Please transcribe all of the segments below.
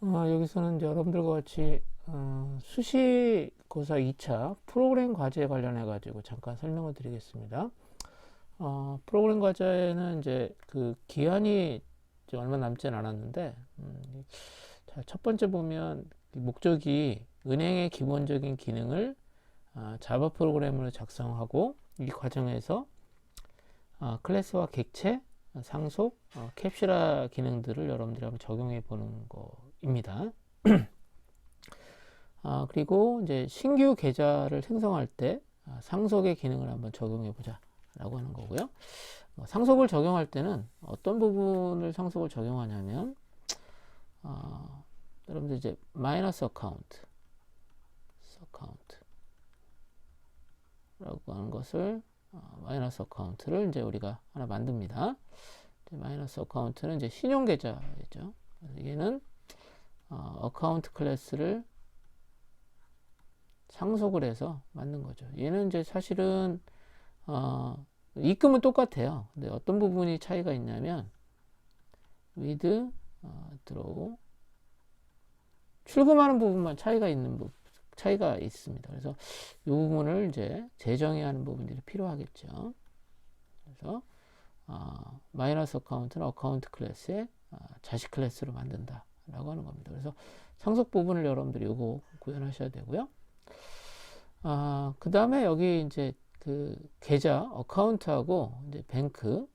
여기서는 이제 여러분들과 같이 수시고사 2차 프로그램 과제 관련해 가지고 잠깐 설명을 드리겠습니다. 프로그램 과제는 이제 그 기한이 이제 얼마 남진 않았는데, 자, 첫 번째 보면 목적이 은행의 기본적인 기능을 자바 프로그램으로 작성하고, 이 과정에서 클래스와 객체, 상속, 캡슐화 기능들을 여러분들이 한번 적용해 보는 거입니다. 그리고 이제 신규 계좌를 생성할 때 상속의 기능을 한번 적용해 보자 라고 하는 거고요. 상속을 적용할 때는 어떤 부분을 상속을 적용하냐면, 여러분들 이제 마이너스 어카운트라고 하는 것을 마이너스 어카운트를 이제 우리가 하나 만듭니다. 마이너스 어카운트는 이제 신용 계좌죠. 얘는 어카운트 클래스를 상속을 해서 만든 거죠. 얘는 이제 사실은 입금은 똑같아요. 근데 어떤 부분이 차이가 있냐면 with draw 출금하는 부분만 차이가 있습니다. 그래서 이 부분을 이제 재정해야 하는 부분들이 필요하겠죠. 그래서 마이너스 어카운트는 어카운트 클래스의 자식 클래스로 만든다 라고 하는 겁니다. 그래서 상속 부분을 여러분들이 요거 구현하셔야 되고요. 그 다음에 여기 이제 그 계좌 어카운트하고 이제 뱅크는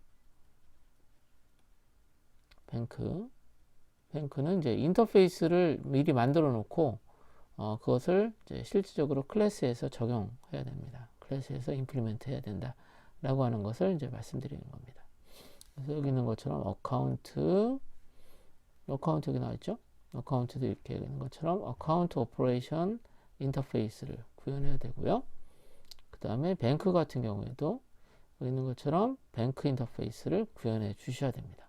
이제 인터페이스를 미리 만들어 놓고 그것을 이제 실질적으로 클래스에서 적용해야 됩니다. 클래스에서 임플리멘트 해야 된다 라고 하는 것을 이제 말씀드리는 겁니다. 그래서 여기 있는 것처럼 어카운트 여기 나와있죠. 어카운트도 이렇게 있는 것처럼 어카운트 오퍼레이션 인터페이스를 구현해야 되고요. 그 다음에 뱅크 같은 경우에도 여기 있는 것처럼 뱅크 인터페이스를 구현해 주셔야 됩니다.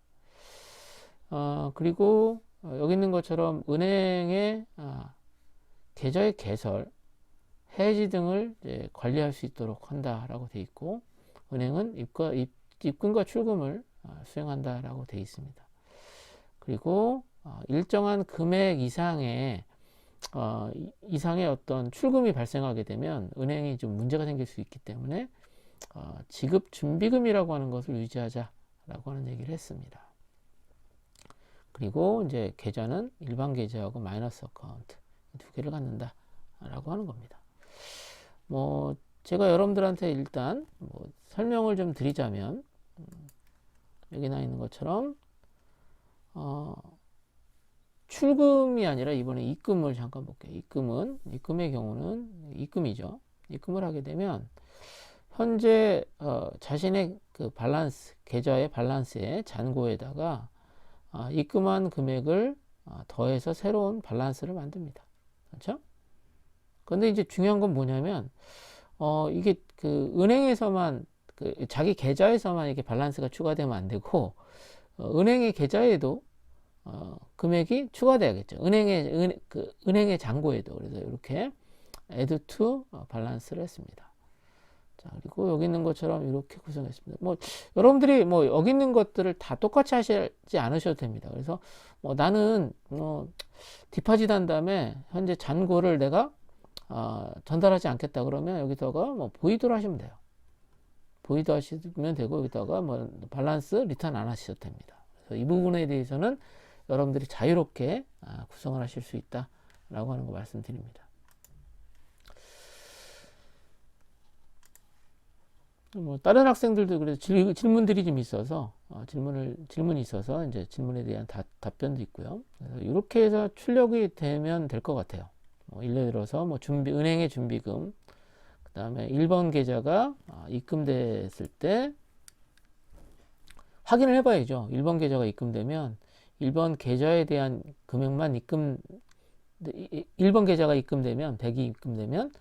그리고 여기 있는 것처럼 은행의 계좌의 개설, 해지 등을 이제 관리할 수 있도록 한다라고 되어 있고, 은행은 입금과 출금을 수행한다라고 되어 있습니다. 그리고 일정한 금액 이상의 어떤 출금이 발생하게 되면 은행이 좀 문제가 생길 수 있기 때문에 지급 준비금이라고 하는 것을 유지하자라고 하는 얘기를 했습니다. 그리고 이제 계좌는 일반 계좌하고 마이너스 어카운트 두 개를 갖는다라고 하는 겁니다. 뭐 제가 여러분들한테 일단 뭐 설명을 좀 드리자면, 여기 나 있는 것처럼 출금이 아니라 이번에 입금을 잠깐 볼게요. 입금의 경우는 입금이죠. 입금을 하게 되면 현재 자신의 그 밸런스, 계좌의 밸런스의 잔고에다가 입금한 금액을 더해서 새로운 밸런스를 만듭니다. 그렇죠? 근데 이제 중요한 건 뭐냐면 이게 그 은행에서만 자기 계좌에서만 이게 밸런스가 추가되면 안 되고, 은행의 계좌에도 금액이 추가돼야겠죠. 은행의 잔고에도. 그래서 이렇게 add to balance를 했습니다. 자, 그리고 여기 있는 것처럼 이렇게 구성했습니다. 뭐 여러분들이 뭐 여기 있는 것들을 다 똑같이 하시지 않으셔도 됩니다. 그래서 뭐 나는 디파짓 한 다음에 현재 잔고를 내가 전달하지 않겠다 그러면 여기다가 뭐 보이드로 하시면 돼요. 보이드 하시면 되고, 여기다가 뭐 밸런스 리턴 안 하셔도 됩니다. 그래서 이 부분에 대해서는 여러분들이 자유롭게 구성을 하실 수 있다 라고 하는 거 말씀드립니다. 뭐 다른 학생들도 그래서 질문들이 좀 있어서 질문이 있어서 이제 질문에 대한 답변도 있고요. 그래서 이렇게 해서 출력이 되면 될 것 같아요. 예를 들어서 뭐 은행의 준비금, 그 다음에 1번 계좌가 입금됐을 때 확인을 해봐야죠. 1번 계좌가 입금되면 1번 계좌에 대한 금액만 1번 계좌가 입금되면 100이 입금되면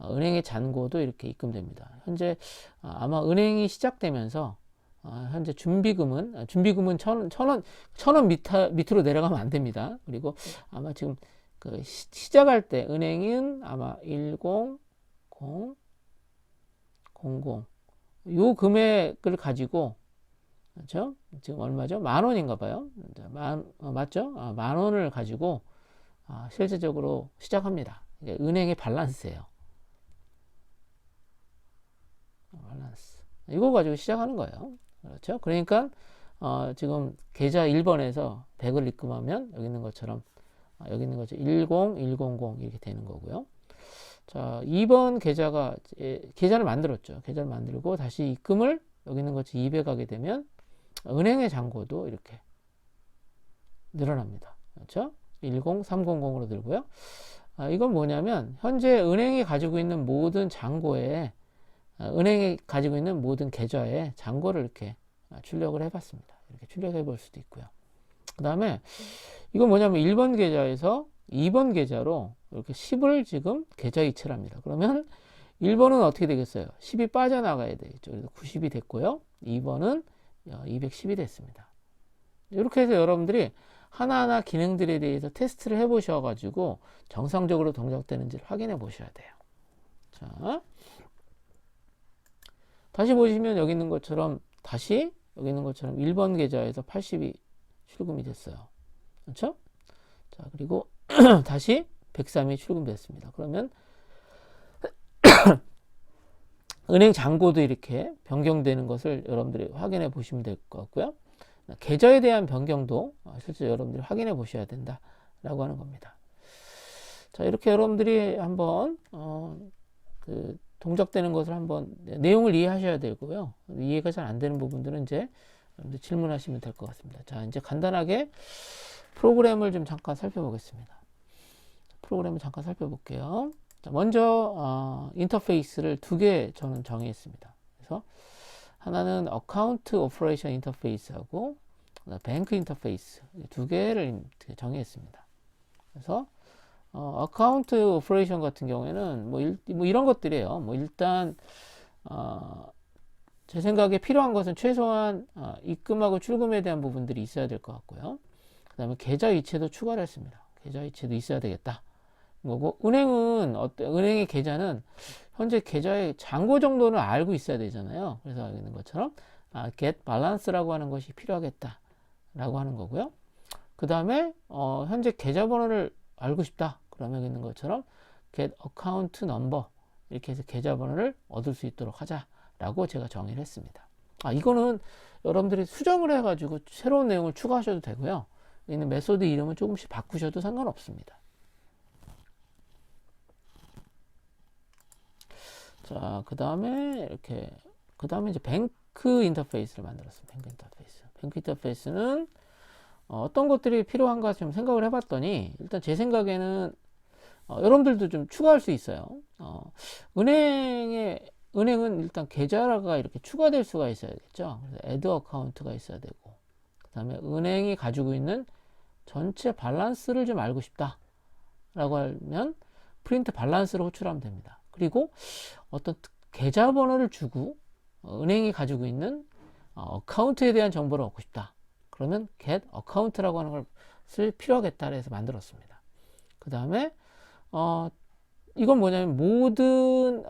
은행의 잔고도 이렇게 입금됩니다. 현재 아마 은행이 시작되면서 현재 준비금은 1,000원 밑으로 내려가면 안 됩니다. 그리고 아마 지금 그 시작할 때 은행은 아마 10000 요 금액을 가지고, 그렇죠? 지금 얼마죠? 10,000원인가 봐요. 맞죠? 10,000원을 가지고 실제적으로 시작합니다. 이게 은행의 밸런스예요. 밸런스. 이거 가지고 시작하는 거예요. 그렇죠? 그러니까 지금 계좌 1번에서 100을 입금하면 여기 있는 것처럼 여기 있는 거죠. 10, 100 이렇게 되는 거고요. 자, 2번 계좌를 만들었죠. 계좌를 만들고 다시 입금을 여기 있는 것처럼 200 하게 되면 은행의 잔고도 이렇게 늘어납니다. 그렇죠? 10, 300으로 들고요. 이건 뭐냐면 현재 은행이 가지고 있는 모든 잔고에 은행이 가지고 있는 모든 계좌에 잔고를 이렇게 출력을 해봤습니다. 이렇게 출력해 볼 수도 있고요. 그 다음에 이건 뭐냐면 1번 계좌에서 2번 계좌로 이렇게 10을 지금 계좌 이체를 합니다. 그러면 1번은 어떻게 되겠어요? 10이 빠져나가야 되겠죠. 그래서 90이 됐고요. 2번은 210이 됐습니다. 이렇게 해서 여러분들이 하나하나 기능들에 대해서 테스트를 해 보셔가지고 정상적으로 동작되는지를 확인해 보셔야 돼요. 자, 다시 보시면 여기 있는 것처럼 여기 있는 것처럼 1번 계좌에서 80이 출금이 됐어요. 그렇죠? 자, 그리고 다시 103이 출금됐습니다. 그러면 은행 잔고도 이렇게 변경되는 것을 여러분들이 확인해 보시면 될 것 같고요. 계좌에 대한 변경도 실제 여러분들이 확인해 보셔야 된다라고 하는 겁니다. 자, 이렇게 여러분들이 한번 동작되는 것을 한번 내용을 이해하셔야 되고요. 이해가 잘 안 되는 부분들은 이제 질문하시면 될 것 같습니다. 자, 이제 간단하게 프로그램을 좀 잠깐 살펴보겠습니다. 프로그램을 잠깐 살펴볼게요. 자, 먼저 인터페이스를 2개 저는 정의했습니다. 그래서 하나는 어카운트 오퍼레이션 인터페이스하고 뱅크 인터페이스 2개를 정의했습니다. 그래서 어카운트 오퍼레이션 같은 경우에는 뭐 이런 것들이에요. 뭐 일단 제 생각에 필요한 것은 최소한 입금하고 출금에 대한 부분들이 있어야 될 것 같고요. 그 다음에 계좌 이체도 추가를 했습니다. 계좌 이체도 있어야 되겠다. 뭐고 은행의 계좌는 현재 계좌의 잔고 정도는 알고 있어야 되잖아요. 그래서 여기 있는 것처럼 get balance라고 하는 것이 필요하겠다라고 하는 거고요. 그 다음에 현재 계좌번호를 알고 싶다. 그러면 여기 있는 것처럼 get account number 이렇게 해서 계좌번호를 얻을 수 있도록 하자라고 제가 정의를 했습니다. 이거는 여러분들이 수정을 해가지고 새로운 내용을 추가하셔도 되고요. 있는 메소드 이름은 조금씩 바꾸셔도 상관없습니다. 자, 그 다음에 이제 뱅크 인터페이스를 만들었습니다. 뱅크 인터페이스는 어떤 것들이 필요한가 좀 생각을 해봤더니 일단 제 생각에는 여러분들도 좀 추가할 수 있어요. 은행은 일단 계좌가 이렇게 추가될 수가 있어야겠죠. 그래서 add account가 있어야 되고, 그 다음에 은행이 가지고 있는 전체 밸런스를 좀 알고 싶다 라고 하면 프린트 밸런스를 호출하면 됩니다. 그리고 어떤 계좌번호를 주고 은행이 가지고 있는 어카운트에 대한 정보를 얻고 싶다. 그러면 get account라고 하는 걸 쓸 필요하겠다 해서 만들었습니다. 그 다음에 이건 뭐냐면 모든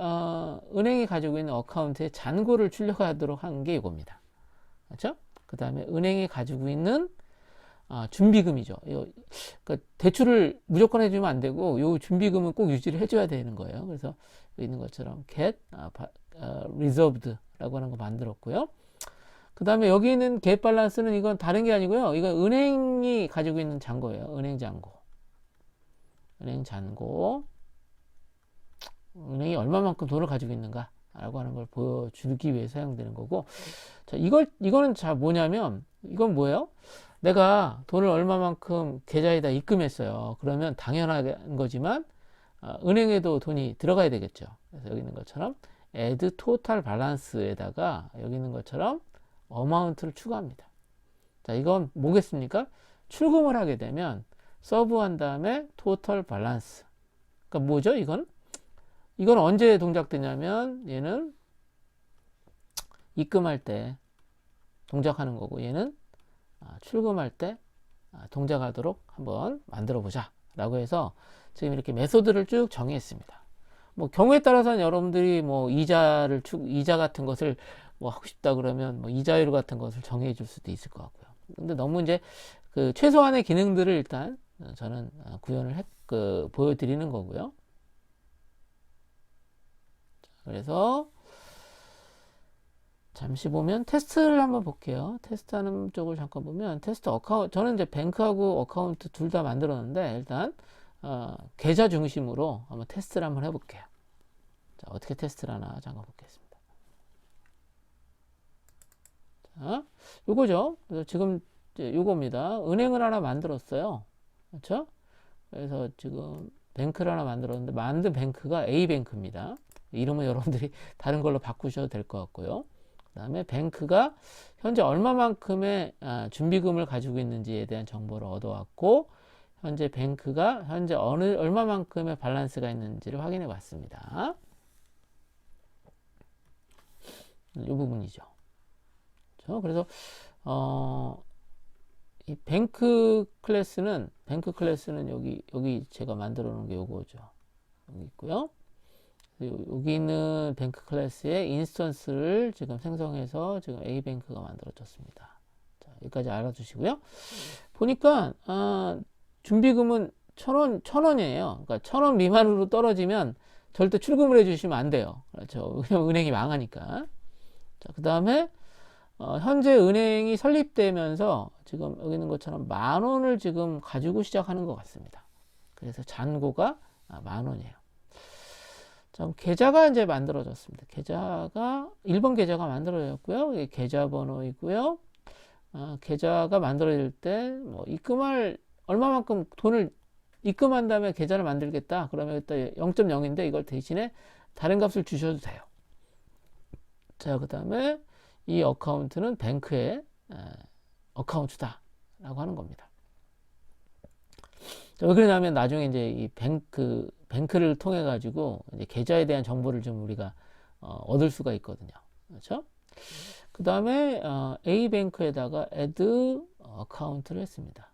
은행이 가지고 있는 어카운트에 잔고를 출력하도록 하는 게 이겁니다. 그렇죠? 그 다음에 은행이 가지고 있는 준비금이죠. 그러니까 대출을 무조건 해주면 안 되고 요 준비금은 꼭 유지를 해줘야 되는 거예요. 그래서 여기 있는 것처럼 get reserved라고 하는 거 만들었고요. 그 다음에 여기 있는 get balance는 이건 다른 게 아니고요. 이건 은행이 가지고 있는 잔고예요. 은행 잔고. 은행이 얼마만큼 돈을 가지고 있는가 라고 하는 걸 보여주기 위해 사용되는 거고. 자, 이거는 자 뭐냐면 이건 뭐예요? 내가 돈을 얼마만큼 계좌에다 입금했어요. 그러면 당연한 거지만 은행에도 돈이 들어가야 되겠죠. 그래서 여기 있는 것처럼 add total balance에다가 여기 있는 것처럼 어마운트를 추가합니다. 자, 이건 뭐겠습니까? 출금을 하게 되면 서브한 다음에 total balance. 그러니까 뭐죠? 이건 언제 동작되냐면 얘는 입금할 때 동작하는 거고 얘는 출금할 때 동작하도록 한번 만들어 보자 라고 해서 지금 이렇게 메소드를 쭉 정의했습니다. 뭐 경우에 따라서는 여러분들이 뭐 이자 같은 것을 뭐 하고 싶다 그러면 뭐 이자율 같은 것을 정해 줄 수도 있을 것 같고요. 근데 너무 이제 그 최소한의 기능들을 일단 저는 구현을 보여드리는 거고요. 그래서 잠시 보면 테스트를 한번 볼게요. 테스트하는 쪽을 잠깐 보면 테스트 어카운트, 저는 이제 뱅크하고 어카운트 둘 다 만들었는데 일단 계좌 중심으로 한번 테스트를 한번 해볼게요. 자, 어떻게 테스트를 하나 잠깐 보겠습니다. 자, 요거죠. 그래서 지금 요겁니다. 은행을 하나 만들었어요. 그렇죠? 그래서 지금 뱅크를 하나 만들었는데 만든 뱅크가 A뱅크입니다. 이름은 여러분들이 다른 걸로 바꾸셔도 될 것 같고요. 그 다음에 뱅크가 현재 얼마만큼의 준비금을 가지고 있는지에 대한 정보를 얻어왔고, 현재 뱅크가 현재 얼마만큼의 밸런스가 있는지를 확인해 봤습니다. 이 부분이죠. 그래서 이 뱅크 클래스는 여기 제가 만들어 놓은 게 요거죠. 여기 있고요. 여기 있는 뱅크 클래스의 인스턴스를 지금 생성해서 지금 A뱅크가 만들어졌습니다. 자, 여기까지 알아두시고요. 보니까 준비금은 1,000원이에요. 그러니까 1,000원 미만으로 떨어지면 절대 출금을 해주시면 안 돼요. 그렇죠? 왜냐면 은행이 망하니까. 자, 그 다음에 현재 은행이 설립되면서 지금 여기 있는 것처럼 10,000원을 지금 가지고 시작하는 것 같습니다. 그래서 잔고가 10,000원이에요. 자, 계좌가 이제 만들어졌습니다. 1번 계좌가 만들어졌고요. 이게 계좌번호이고요. 계좌가 만들어질 때, 입금할, 얼마만큼 돈을 입금한 다음에 계좌를 만들겠다. 그러면 일단 0.0인데 이걸 대신에 다른 값을 주셔도 돼요. 자, 그 다음에 이 어카운트는 뱅크의 어카운트다. 라고 하는 겁니다. 자, 왜 그러냐면 나중에 이제 이 뱅크를 통해 가지고 이제 계좌에 대한 정보를 좀 우리가 얻을 수가 있거든요. 그렇죠? 그 다음에 A뱅크에다가 add 어카운트를 했습니다.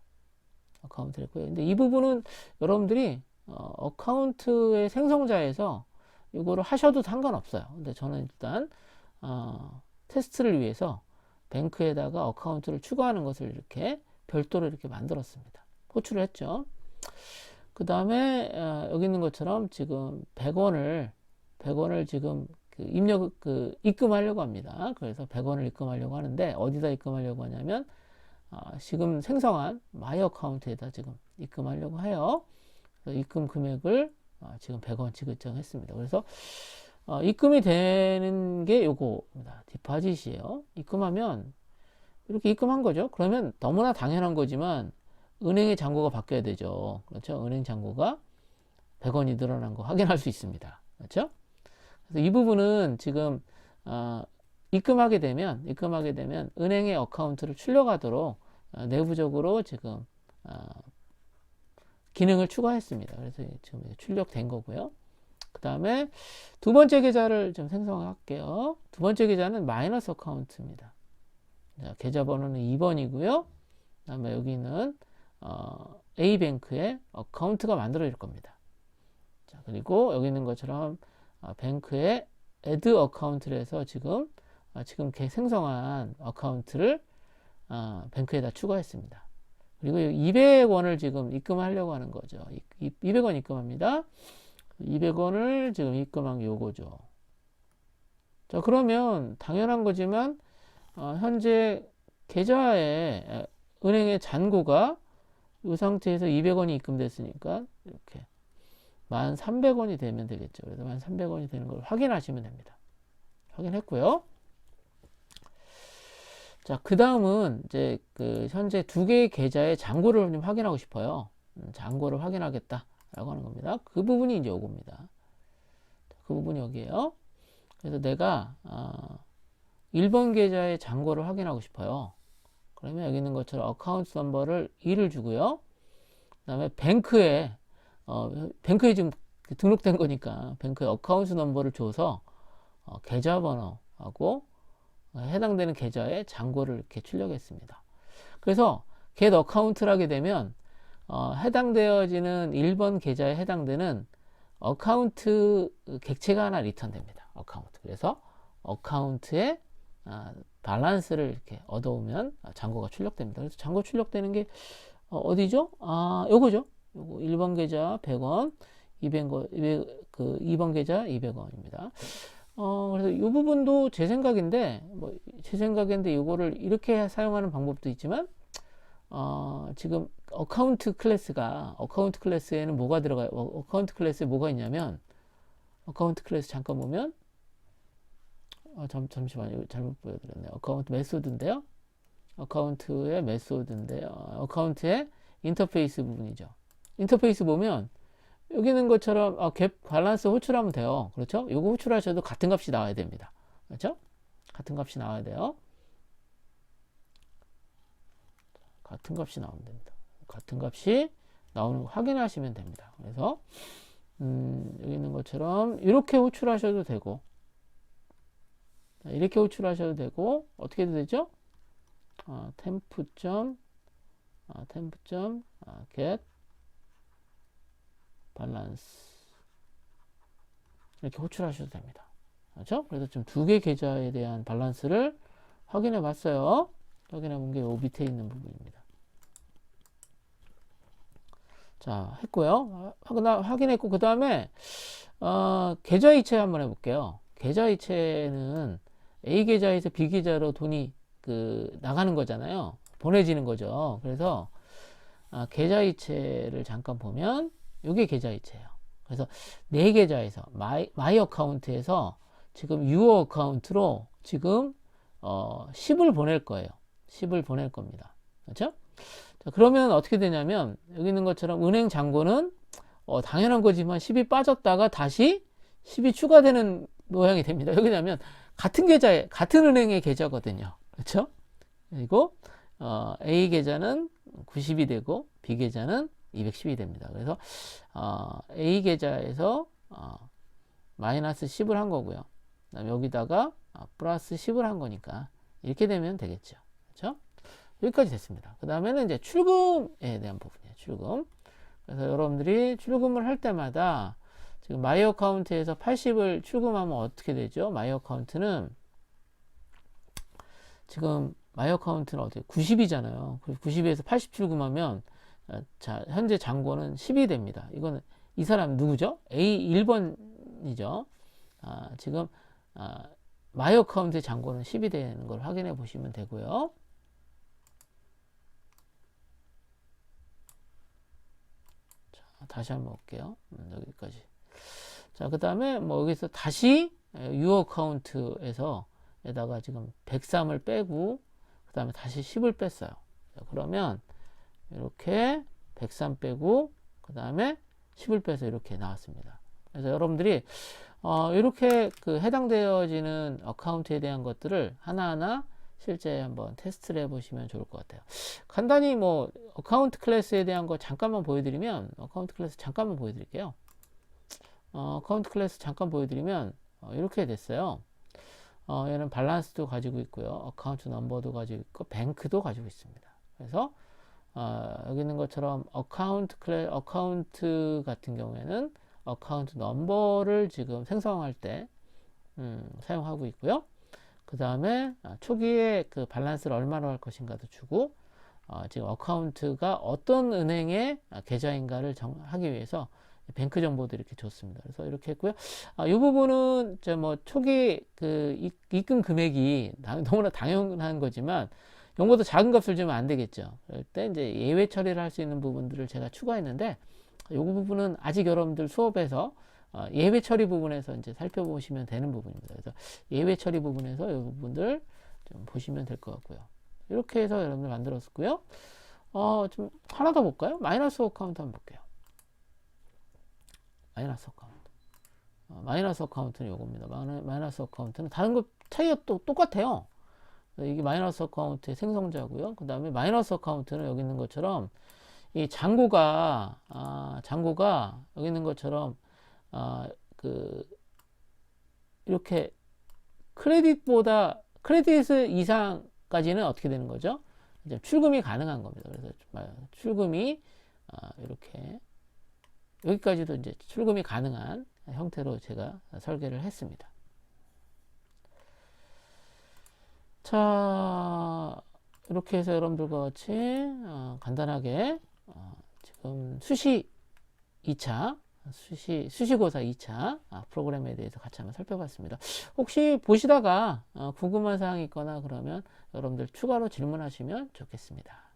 어카운트를 했고요. 근데 이 부분은 여러분들이 어카운트의 생성자에서 이거를 하셔도 상관없어요. 근데 저는 일단 테스트를 위해서 뱅크에다가 어카운트를 추가하는 것을 이렇게 별도로 이렇게 만들었습니다. 호출을 했죠. 그 다음에 여기 있는 것처럼 지금 100원을 지금 입금하려고 합니다. 그래서 100원을 입금하려고 하는데 어디다 입금하려고 하냐면 지금 생성한 마이 어카운트에다 지금 입금하려고 해요. 그래서 입금 금액을 지금 100원 지급정했습니다. 그래서 입금이 되는 게 요거입니다. 디파짓이에요. 입금하면 이렇게 입금한 거죠. 그러면 너무나 당연한 거지만 은행의 잔고가 바뀌어야 되죠. 그렇죠? 은행 잔고가 100원이 늘어난 거 확인할 수 있습니다. 그렇죠? 그래서 이 부분은 지금 입금하게 되면 은행의 어카운트를 출력하도록 내부적으로 지금 기능을 추가했습니다. 그래서 지금 출력된 거고요. 그 다음에 두 번째 계좌를 좀 생성할게요. 두 번째 계좌는 마이너스 어카운트입니다. 자, 계좌번호는 2번이고요. 그 다음에 여기는 A뱅크의 어카운트가 만들어질 겁니다. 자, 그리고 여기 있는 것처럼 뱅크의 add 어카운트를 해서 지금 생성한 어카운트를 뱅크에다 추가했습니다. 그리고 200원을 지금 입금하려고 하는 거죠. 200원 입금합니다. 200원을 지금 입금한 게 요거죠. 자, 그러면 당연한 거지만 현재 계좌에 은행의 잔고가 이 상태에서 200원이 입금됐으니까 이렇게 1,300원이 되면 되겠죠. 그래서 1,300원이 되는 걸 확인하시면 됩니다. 확인했고요. 자, 그 다음은 이제 현재 두 개의 계좌의 잔고를 좀 확인하고 싶어요. 잔고를 확인하겠다라고 하는 겁니다. 그 부분이 이제 요겁니다. 그 부분이 여기에요. 그래서 내가 1번 계좌의 잔고를 확인하고 싶어요. 그러면 여기 있는 것처럼 어카운트 넘버를 2를 주고요. 그 다음에 뱅크에 지금 등록된 거니까 뱅크에 어카운트 넘버를 줘서 계좌번호하고 해당되는 계좌의 잔고를 이렇게 출력했습니다. 그래서 get 어카운트를 하게 되면 해당되어지는 1번 계좌에 해당되는 어카운트 객체가 하나 리턴됩니다. 어카운트. 그래서 어카운트에 밸런스를 이렇게 얻어오면 잔고가 출력됩니다. 그래서 잔고 출력되는 게 어디죠? 요거죠. 요거 1번 계좌 100원, 2번 계좌 200원입니다. 그래서 이 부분도 제 생각인데, 제 생각인데 요거를 이렇게 사용하는 방법도 있지만, 지금 어카운트 클래스에는 뭐가 들어가요? 어카운트 클래스에 뭐가 있냐면, 어카운트 클래스 잠깐 보면, 잠시만요. 잘못 보여드렸네요. 어카운트 메소드인데요. 어카운트의 인터페이스 부분이죠. 인터페이스 보면, 여기 있는 것처럼 갭 밸런스 호출하면 돼요. 그렇죠? 요거 호출하셔도 같은 값이 나와야 됩니다. 그렇죠? 같은 값이 나와야 돼요. 같은 값이 나오면 됩니다. 같은 값이 나오는 거 확인하시면 됩니다. 그래서 여기 있는 것처럼 이렇게 호출하셔도 되고, 이렇게 호출하셔도 되고, 어떻게 해도 되죠? get balance 이렇게 호출하셔도 됩니다. 그렇죠? 그래서 좀 두 개 계좌에 대한 밸런스를 확인해 봤어요. 확인해 본 게 요 밑에 있는 부분입니다. 자, 했고요. 확인했고, 그 다음에, 계좌 이체 한번 해볼게요. 계좌 이체는 A 계좌에서 B 계좌로 돈이 나가는 거잖아요. 보내지는 거죠. 그래서, 계좌 이체를 잠깐 보면, 이게 계좌 이체예요. 그래서 내 계좌에서, 마이 어카운트에서 지금 유어 어카운트로 지금, 10을 보낼 거예요. 10을 보낼 겁니다. 그렇죠? 자, 그러면 어떻게 되냐면 여기 있는 것처럼 은행 잔고는 당연한 거지만 10이 빠졌다가 다시 10이 추가되는 모양이 됩니다. 여기냐면 같은 계좌에 같은 은행의 계좌거든요. 그렇죠? 그리고 A 계좌는 90이 되고 B 계좌는 210이 됩니다. 그래서 A 계좌에서 마이너스 10을 한 거고요. 그다음에 여기다가 플러스 10을 한 거니까 이렇게 되면 되겠죠. 그렇죠? 여기까지 됐습니다. 그 다음에는 이제 출금에 대한 부분이에요. 출금. 그래서 여러분들이 출금을 할 때마다 지금 마이 어카운트에서 80을 출금하면 어떻게 되죠? 마이 어카운트는 지금 마이 어카운트는 어떻게 90이잖아요. 90에서 80 출금하면 자, 현재 잔고는 10이 됩니다. 이거는 이 사람 누구죠? A 1번이죠. 지금 마이 어카운트의 잔고는 10이 되는 걸 확인해 보시면 되고요. 다시 한번 볼게요. 여기까지. 자, 그 다음에 뭐 여기서 다시 유어 카운트에서 에다가 지금 103을 빼고 그 다음에 다시 10을 뺐어요. 자, 그러면 이렇게 103 빼고 그 다음에 10을 빼서 이렇게 나왔습니다. 그래서 여러분들이 이렇게 해당되어지는 어카운트에 대한 것들을 하나하나 실제 한번 테스트를 해보시면 좋을 것 같아요. 간단히 뭐 어카운트 클래스에 대한 거 잠깐만 보여드리면 어카운트 클래스 잠깐 보여드리면 이렇게 됐어요. 얘는 밸런스도 가지고 있고요. 어카운트 넘버도 가지고 있고 뱅크도 가지고 있습니다. 그래서 여기 있는 것처럼 어카운트 같은 경우에는 어카운트 넘버를 지금 생성할 때 사용하고 있고요. 그 다음에 초기에 그 밸런스를 얼마로 할 것인가도 주고 지금 어카운트가 어떤 은행의 계좌인가를 하기 위해서 뱅크 정보도 이렇게 줬습니다. 그래서 이렇게 했고요. 이 부분은 뭐 초기 입금 금액이 너무나 당연한 거지만 용보다 작은 값을 주면 안 되겠죠. 그럴 때 이제 예외 처리를 할 수 있는 부분들을 제가 추가했는데 이 부분은 아직 여러분들 수업에서 예외 처리 부분에서 이제 살펴보시면 되는 부분입니다. 그래서 예외 처리 부분에서 이 부분들 좀 보시면 될 것 같고요. 이렇게 해서 여러분들 만들었고요. 좀 하나 더 볼까요? 마이너스 어카운트 한번 볼게요. 마이너스 어카운트. 마이너스 어카운트는 요겁니다. 마이너스 어카운트는 다른 것 차이가 또 똑같아요. 이게 마이너스 어카운트의 생성자고요. 그 다음에 마이너스 어카운트는 여기 있는 것처럼 이 잔고가 여기 있는 것처럼 이렇게 크레딧 이상까지는 어떻게 되는 거죠? 이제 출금이 가능한 겁니다. 그래서 출금이 이렇게 여기까지도 이제 출금이 가능한 형태로 제가 설계를 했습니다. 자, 이렇게 해서 여러분들과 같이 간단하게 지금 수시 2차 수시고사 2차 프로그램에 대해서 같이 한번 살펴봤습니다. 혹시 보시다가 궁금한 사항이 있거나 그러면 여러분들 추가로 질문하시면 좋겠습니다.